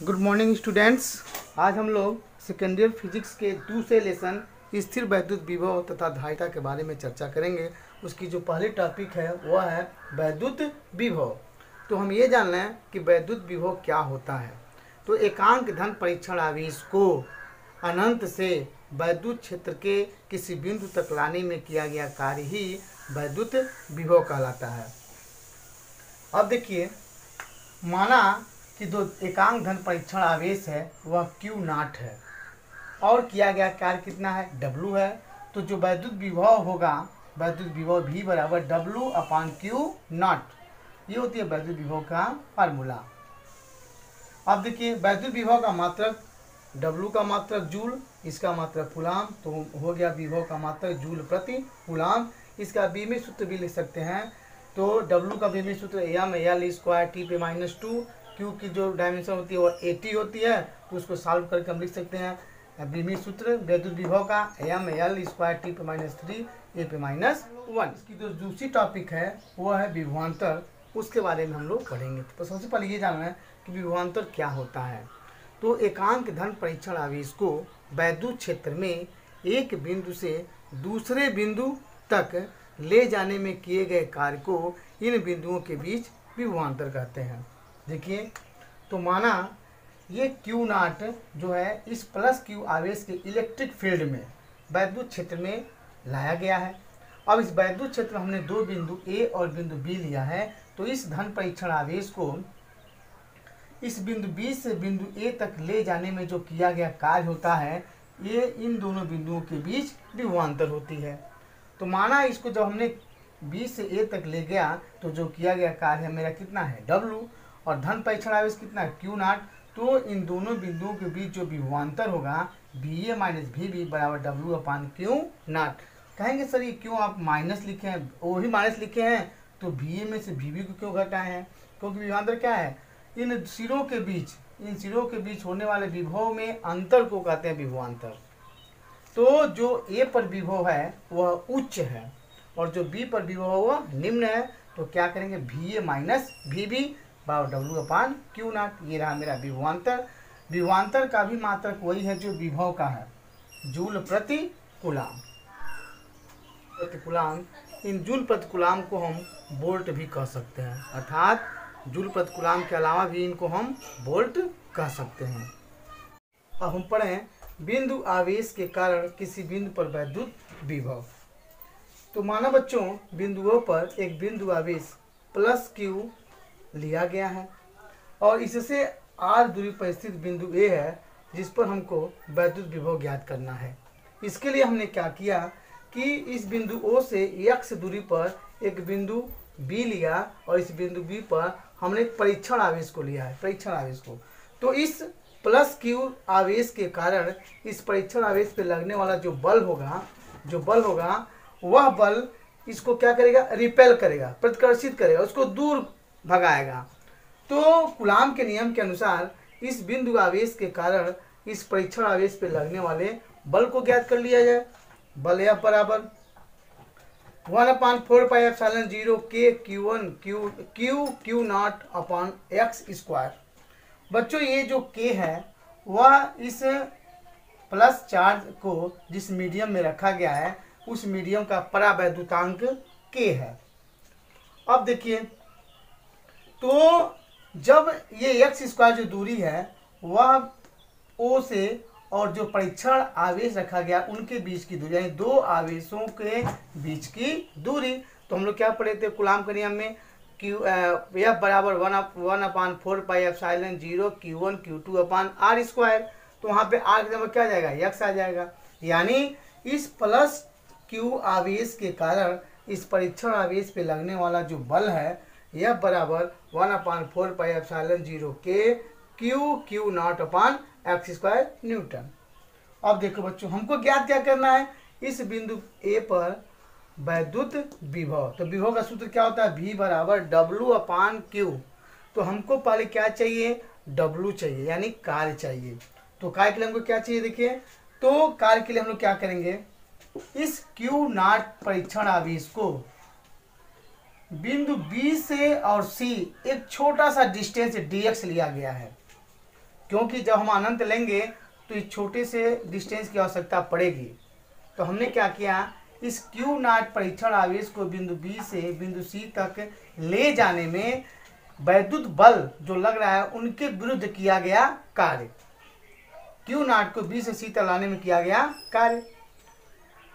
Good morning students. आज हम लोग सेकेंड ईयर फिजिक्स के दूसरे लेसन स्थिर वैद्युत विभव तथा धारिता के बारे में चर्चा करेंगे। उसकी जो पहली टॉपिक है वह है वैद्युत विभव। तो हम ये जान लें कि वैद्युत विभव क्या होता है। तो एकांक धन परीक्षण आवेश को अनंत से वैद्युत क्षेत्र के किसी बिंदु तक लाने में किया गया कार्य ही वैद्युत विभव कहलाता है। अब देखिए, माना कि जो एकांक धन परीक्षण आवेश है वह Q0 है और किया गया कार्य कितना है, W है। तो जो वैद्युत विभव होगा, वैद्युत विभव V बराबर W/Q0, ये होती है वैद्युत विभव का फार्मूला। अब देखिए, वैद्युत विभव का मात्रक W का मात्रक जूल, इसका मात्रक कूलाम, तो हो गया विभव का मात्रक जूल प्रति कूलाम। इसका बीमी सूत्र भी लिख सकते हैं। तो W का बीमी सूत्र m/L²T/-2, Q की जो डायमेंशन होती है वो 80 होती है, तो उसको सॉल्व करके हम लिख सकते हैं बीमी सूत्र वैद्युत विभव का m/L²T/-3 A/-1। इसकी जो दूसरी टॉपिक है वो है विभवांतर, उसके बारे में हम लोग पढ़ेंगे। तो सबसे पहले ये जानना है कि विभवांतर क्या होता है। तो एकांक धन परीक्षण आवेश को वैद्युत क्षेत्र में एक बिंदु से दूसरे बिंदु तक ले जाने में किए गए कार्य को इन बिंदुओं के बीच विभवांतर कहते हैं। देखिए, तो माना ये Q0 जो है इस प्लस Q आवेश के इलेक्ट्रिक फील्ड में वैद्युत क्षेत्र में लाया गया है। अब इस वैद्युत क्षेत्र में हमने दो बिंदु A और बिंदु B लिया है। तो इस धन परीक्षण आवेश को इस बिंदु B से बिंदु A तक ले जाने में जो किया गया कार्य होता है, ये इन दोनों बिंदुओं के बीच विभवांतर होती है। तो माना इसको जब हमने B से A तक ले गया तो जो किया गया कार्य है मेरा कितना है, W, और धन परीक्षण आवेश कितना है, Q0। तो इन दोनों बिंदुओं के बीच जो विभवांतर होगा VA - VB बराबर W/Q0। कहेंगे सर ये क्यों आप माइनस लिखे हैं, वही माइनस लिखे हैं तो VA में से VB को क्यों घटाए हैं, क्योंकि विभवांतर क्या है, इन सिरों के बीच होने वाले विभव में अंतर को कहते हैं विभवांतर। तो जो A पर विभव है वह उच्च है और जो B पर विभव वह निम्न है। तो क्या करेंगे, VA - VB बराबर W/Q0। ये रहा मेरा विभवांतर। विभवांतर का भी मात्रक वही है जो विभव का है, जूल प्रति कूलाम। इन जूल प्रति कूलाम को हम वोल्ट भी कह सकते हैं, अर्थात जूल प्रति कूलाम के अलावा भी इनको हम वोल्ट कह सकते हैं। अब हम पढ़ें बिंदु आवेश के कारण किसी बिंदु पर वैद्युत विभव। तो माना बच्चों, बिंदुओं पर एक बिंदु आवेश प्लस Q लिया गया है और इससे R दूरी पर स्थित बिंदु A है जिस पर हमको वैद्युत विभव ज्ञात करना है। इसके लिए हमने क्या किया कि इस बिंदु O से x दूरी पर एक बिंदु B लिया और इस बिंदु B पर हमने एक परीक्षण आवेश को लिया है, परीक्षण आवेश को। तो इस प्लस Q आवेश के कारण इस परीक्षण आवेश पे लगने वाला जो बल होगा वह बल इसको क्या करेगा, रिपेल करेगा, प्रतिकर्षित करेगा, उसको दूर भगाएगा। तो कूलाम के नियम के अनुसार इस बिंदु आवेश के कारण इस परीक्षण आवेश पे लगने वाले बल को ज्ञात कर लिया जाए। बल F बराबर 1/4πε0 K Q0/x²। बच्चों, ये जो K है वह इस प्लस चार्ज को जिस मीडियम में रखा गया है उस मीडियम का परावैद्युतांक K है। अब देखिए, तो जब ये x² जो दूरी है वह O से और जो परीक्षण आवेश रखा गया उनके बीच की दूरी, यानी दो आवेशों के बीच की दूरी। तो हम लोग क्या पढ़े थे कूलाम के नियम में, F बराबर 1/4πε0 Q1 Q2/r²। तो वहाँ पे r की जगह क्या आ जाएगा, x आ जाएगा। यानी इस प्लस Q आवेश के कारण इस परीक्षण आवेश पे लगने वाला जो बल है F बराबर 1/4πε0 K Q0/x² न्यूटन। अब देखो बच्चों, हमको ज्ञात क्या करना है, इस बिंदु A पर वैद्युत विभव। तो विभव का सूत्र क्या होता है, V बराबर W/Q। तो हमको पहले क्या चाहिए, W चाहिए, यानी कार्य चाहिए। तो कार्य के लिए हमको क्या चाहिए, देखिए, तो कार्य के लिए हम लोग क्या करेंगे, इस Q0 परीक्षण आवेश को बिंदु B से और C एक छोटा सा डिस्टेंस dx लिया गया है। क्योंकि जब हम अनंत लेंगे तो इस छोटे से डिस्टेंस की आवश्यकता पड़ेगी। तो हमने क्या किया, इस क्यू नॉट परीक्षण आवेश को बिंदु बी से बिंदु सी तक ले जाने में वैद्युत बल जो लग रहा है उनके विरुद्ध किया गया कार्य। क्यू नॉट को बी से सी तक लाने में किया गया कार्य,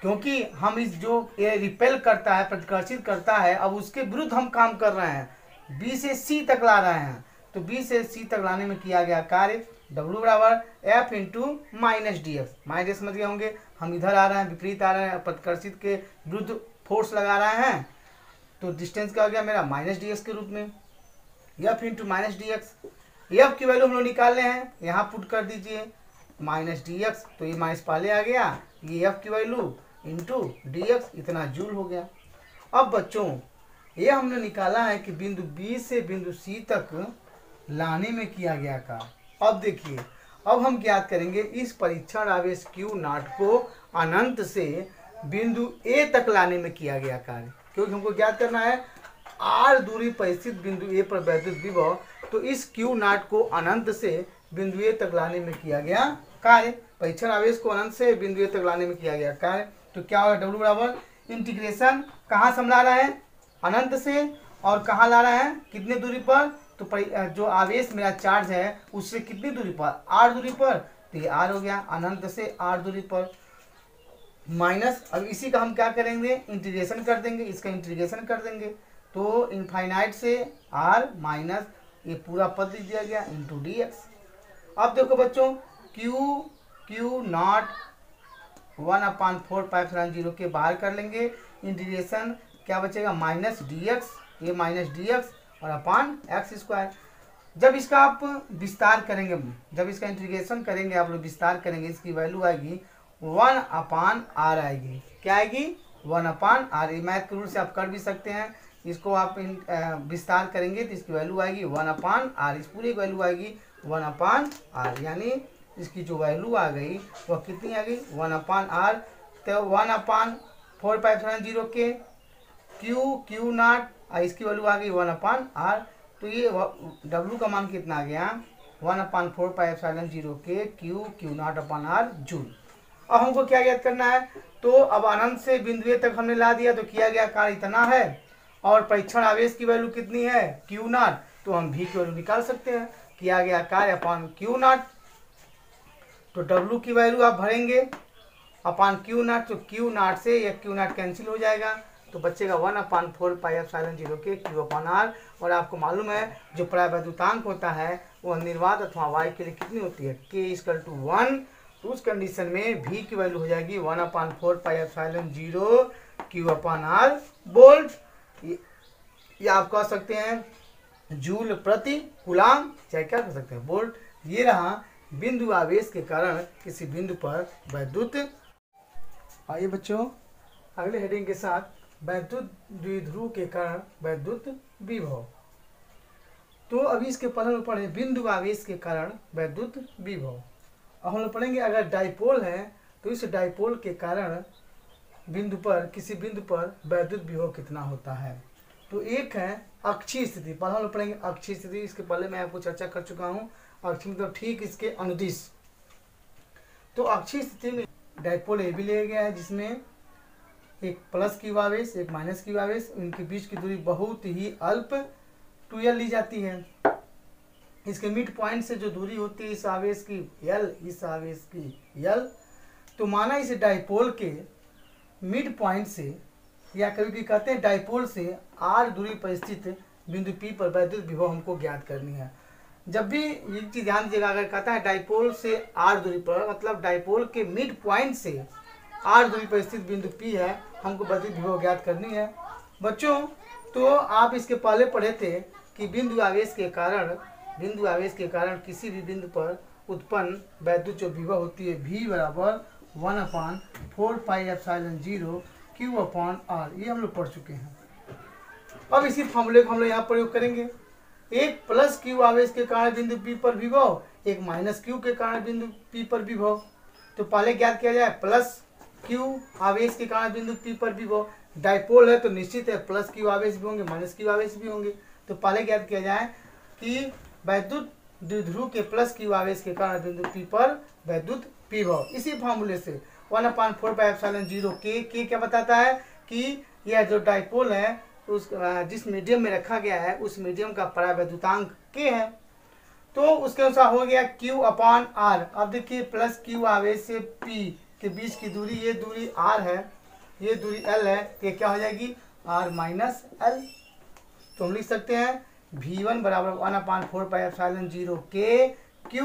क्योंकि हम इस जो ये रिपेल करता है, प्रतिकर्षित करता है, अब उसके विरुद्ध हम काम कर रहे हैं, बी से सी तक ला रहे हैं। तो बी से सी तक लाने में किया गया कार्य W बराबर F into minus D x. Minus समझ गए होंगे, हम इधर आ रहे हैं, विपरीत आ रहे हैं, प्रतिकर्षित के विरुद्ध फोर्स लगा रहे हैं, तो डिस्टेंस क्या हो गया मेरा माइनस डी एक्स के रूप में, F into minus D x. F की वैल्यू हम लोग निकाल रहे हैं, यहाँ पुट कर दीजिए माइनस डी एक्स, तो ये माइनस पहले आ गया, ये एफ की वैल्यू इंटू डी एक्स, इतना जूल हो गया। अब बच्चों ये हमने निकाला है कि बिंदु बी से बिंदु सी तक लाने में किया गया कार्य। अब देखिए, अब हम ज्ञात करेंगे इस परीक्षण आवेश क्यू नॉट को अनंत से बिंदु ए तक लाने में किया गया कार्य, क्योंकि हमको ज्ञात करना है आर दूरी पर स्थित बिंदु ए पर वैद्युत विभव। तो इस क्यू नॉट को अनंत से बिंदु ए तक लाने में किया गया कार्य, परीक्षण आवेश को अनंत से बिंदु ए तक लाने में किया गया कार्य। तो क्या होगा, डब्ल्यू बराबर इंटीग्रेशन कहाँ से हम ला रहे हैं, अनंत से, और कहाँ ला रहे हैं, कितने दूरी पर, तो जो आवेश मेरा चार्ज है उससे कितनी दूरी पर, आर दूरी पर, तो ये आर हो गया, अनंत से आर दूरी पर, माइनस, अब इसी का हम क्या करेंगे, इंटीग्रेशन कर देंगे, इसका इंटीग्रेशन कर देंगे, तो इनफाइनाइट से आर माइनस ये पूरा पद दे दिया गया इंटू डी एक्स। अब देखो बच्चों, क्यू नॉट 1/4π0 के बाहर कर लेंगे, इंटीग्रेशन क्या बचेगा, माइनस डी एक्स, ये माइनस डी एक्स और अपान एक्स स्क्वायर। जब इसका आप विस्तार करेंगे, जब इसका इंटीग्रेशन करेंगे आप लोग विस्तार करेंगे, इसकी वैल्यू आएगी 1/r आएगी, क्या आएगी 1/r। मैथ के रूल से आप कर भी सकते हैं, इसको आप विस्तार करेंगे तो इसकी वैल्यू आएगी 1/r, इस पूरी वैल्यू आएगी 1/r, यानी इसकी जो वैल्यू आ गई वह कितनी आ गई 1/r। तो 1/4π0 के क्यू नॉट, इसकी वैल्यू आ गई 1/r, तो ये W का मान कितना आ गया 1/4π0 के q naught upon r joule. अब हमको क्या ज्ञात करना है, तो अब अनंत से बिंदु ए तक हमने ला दिया, तो किया गया कार्य इतना है, और परीक्षण आवेश की वैल्यू कितनी है क्यू नॉट, तो हम भी की वैल्यू निकाल सकते हैं, किया गया कार्य अपान क्यू नॉट। तो W की वैल्यू आप भरेंगे अपान क्यू नॉट, तो क्यू नॉट से यह क्यू नॉट कैंसिल हो जाएगा, तो बचेगा 1/4π0 के क्यू अपान आर। और आपको मालूम है जो परावैद्युतांक होता है वह निर्वात अथवा वाई के लिए कितनी होती है, k=1, तो उस कंडीशन में भी की वैल्यू हो जाएगी 1/4π0 क्यू अपान आर वोल्ट, ये आप कह सकते हैं जूल प्रति कूलाम, चाहे क्या कर सकते हैं वोल्ट। ये रहा बिंदु आवेश के कारण किसी बिंदु पर वैद्युत। आइए बच्चों अगले हेडिंग के साथ, वैद्युत द्विध्रुव के कारण वैद्युत विभव। तो अभी इसके पहले हम पढ़े बिंदु आवेश के कारण वैद्युत विभव। अब हम लोग पढ़ेंगे अगर डाइपोल है तो इस डाइपोल के कारण बिंदु पर, किसी बिंदु पर वैद्युत विभव कितना होता है। तो एक है अक्षीय स्थिति, पहले हम लोग पढ़ेंगे अक्षीय स्थिति, इसके पहले मैं आपको चर्चा कर चुका हूँ, अक्षीय मतलब ठीक इसके अनुदिश। तो अक्षीय स्थिति में डाइपोल ए भी लिया गया है, जिसमें एक प्लस क्यू आवेश एक माइनस क्यू आवेश, उनके बीच की दूरी बहुत ही अल्प 2l ली जाती है। इसके मिड पॉइंट से जो दूरी होती है इस आवेश की l, इस आवेश की l, तो माना इस डाइपोल के मिड पॉइंट से, या कभी भी कहते हैं डाइपोल से r दूरी पर स्थित बिंदु P पर वैद्युत विभव हमको ज्ञात करनी है। जब भी ये चीज ध्यान दीजिएगा, अगर कहता है डाइपोल से r दूरी पर, मतलब डाइपोल के मिड पॉइंट से r दूरी पर स्थित बिंदु P है, हमको वैद्युत विभव ज्ञात करनी है। बच्चों तो आप इसके पहले पढ़े थे कि बिंदु आवेश के कारण किसी भी बिंदु पर उत्पन्न वैद्युत जो विभव होती है V बराबर 1/4π0 Q अपान R, ये हम लोग पढ़ चुके हैं। अब इसी फॉर्मूले को हम लोग यहाँ प्रयोग करेंगे, एक प्लस Q आवेश के कारण बिंदु P पर विभव, एक माइनस Q के कारण बिंदु P पर विभव। तो पहले ज्ञात किया जाए प्लस Q आवेश के कारण बिंदु P पर विभव, डाइपोल है तो निश्चित है प्लस Q आवेश भी होंगे माइनस Q आवेश भी होंगे। तो पहले ज्ञात किया जाए कि वैद्युत द्विध्रुव के प्लस क्यू आवेश के कारण बिंदु P पर वैद्युत विभव। इसी फॉर्मूले से 1/4πε0 के क्या बताता है कि यह जो डाइपोल है उस जिस मीडियम में रखा गया है उस मीडियम का परावैद्युतांक के है। तो उसके अनुसार हो गया Q/R। अब देखिए प्लस क्यू आवेश से P के बीच की दूरी, ये दूरी R है, ये दूरी L है, तो ये क्या हो जाएगी R माइनस L। तो हम लिख सकते हैं V1 बराबर 1/4πε0 के Q/,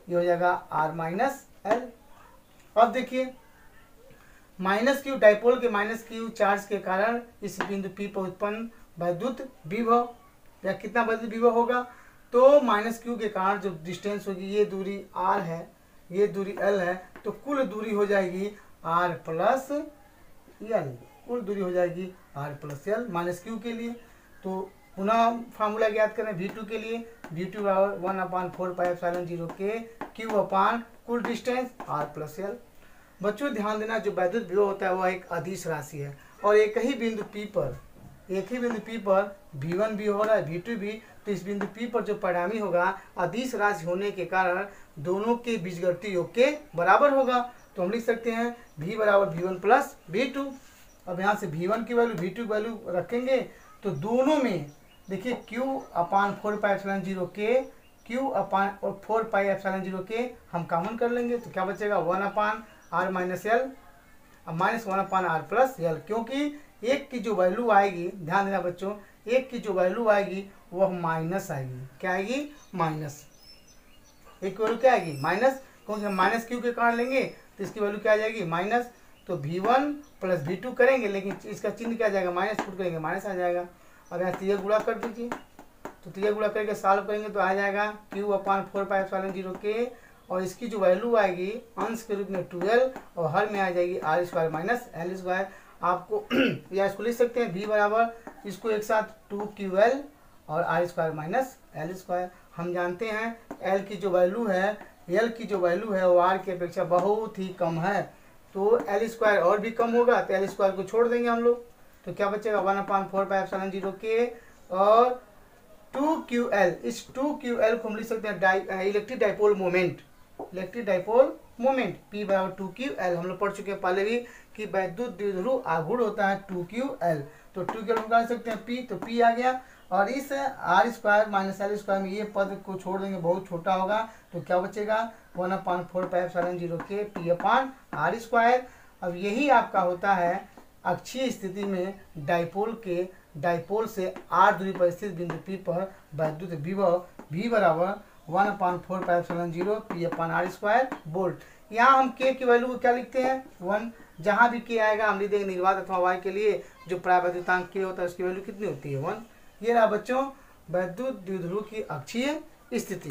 ये हो जाएगा R माइनस L। अब देखिए माइनस क्यू डाइपोल के माइनस क्यू चार्ज के कारण इस बिंदु P पर उत्पन्न वैद्युत विभव या कितना वैद्युत विभव होगा, तो माइनस क्यू के कारण जो डिस्टेंस होगी, ये दूरी R है, ये दूरी L है, तो कुल दूरी हो जाएगी R प्लस L, कुल दूरी हो जाएगी R plus L minus Q के लिए। तो पुनः फार्मूला ज्ञात करें V2 के लिए, V2 बराबर 1/4πε0 के Q/ कुल डिस्टेंस R प्लस L। बच्चों ध्यान देना, जो वैद्युत विभव होता है वह एक अदिश राशि है और एक ही बिंदु P पर V1 भी हो रहा है, V2 भी, तो इस बिंदु P पर जो परिणामी होगा अदिश राशि होने के कारण दोनों के बीजगणितीय योग के बराबर होगा। तो हम लिख सकते हैं V बराबर V1 प्लस V2। अब यहाँ से V1 की वैल्यू V2 की वैल्यू रखेंगे तो दोनों में देखिए Q/4πε0 के Q/4πε0 के हम कॉमन कर लेंगे, तो क्या बचेगा 1/R माइनस L, अब माइनस 1/R प्लस L, क्योंकि एक की जो वैल्यू आएगी, ध्यान देना बच्चों, एक की जो वैल्यू आएगी वह माइनस आएगी। क्या आएगी? माइनस। एक की वैल्यू क्या आएगी? माइनस, क्योंकि हम माइनस क्यू के कारण लेंगे तो इसकी वैल्यू क्या आ जाएगी? माइनस। तो V1 प्लस V2 करेंगे, लेकिन इसका चिन्ह क्या आ जाएगा? माइनस पुट करेंगे, माइनस आ जाएगा। अब यहाँ तीय गुणा कर दीजिए, तो तीय गुणा करके सॉल्व करेंगे तो आ जाएगा Q/4πε0 के, और इसकी जो वैल्यू आएगी अंश के रूप में 12 और हर में आ जाएगी R² माइनस L²। आपको या इसको लिख सकते हैं V बराबर इसको एक साथ 2QL और R² माइनस L²। हम जानते हैं L की जो वैल्यू है, वो R की अपेक्षा बहुत ही कम है, तो L² और भी कम होगा, तो L² को छोड़ देंगे हम लोग, तो क्या बचेगा 1/4πε0 के और 2QL। इस 2QL को हम लिख सकते हैं इलेक्ट्रिक डाइपोल मोमेंट, P बराबर 2QL। हम लोग पढ़ चुके हैं पहले भी कि वैद्युत द्विध्रुव आघूर्ण होता है 2QL, तो 2QL निकाल सकते हैं P, तो P आ गया। और इस R² माइनस L² में ये पद को छोड़ देंगे, बहुत छोटा होगा, तो क्या बचेगा 1/4πε0 के P/R²। अब यही आपका होता है अक्षीय स्थिति में डाइपोल से R दूरी पर स्थित बिंदु P पर वैद्युत विभव V बराबर 1/4πε0 P/R² वोल्ट। यहाँ हम K की वैल्यू को क्या लिखते हैं? 1। जहाँ भी K आएगा हम लिख देंगे निर्वात अथवा वाई के लिए जो परावैद्युतांक K होता है उसकी वैल्यू कितनी होती है? 1। ये रहा बच्चों वैद्युत द्विध्रुव की अक्षीय स्थिति।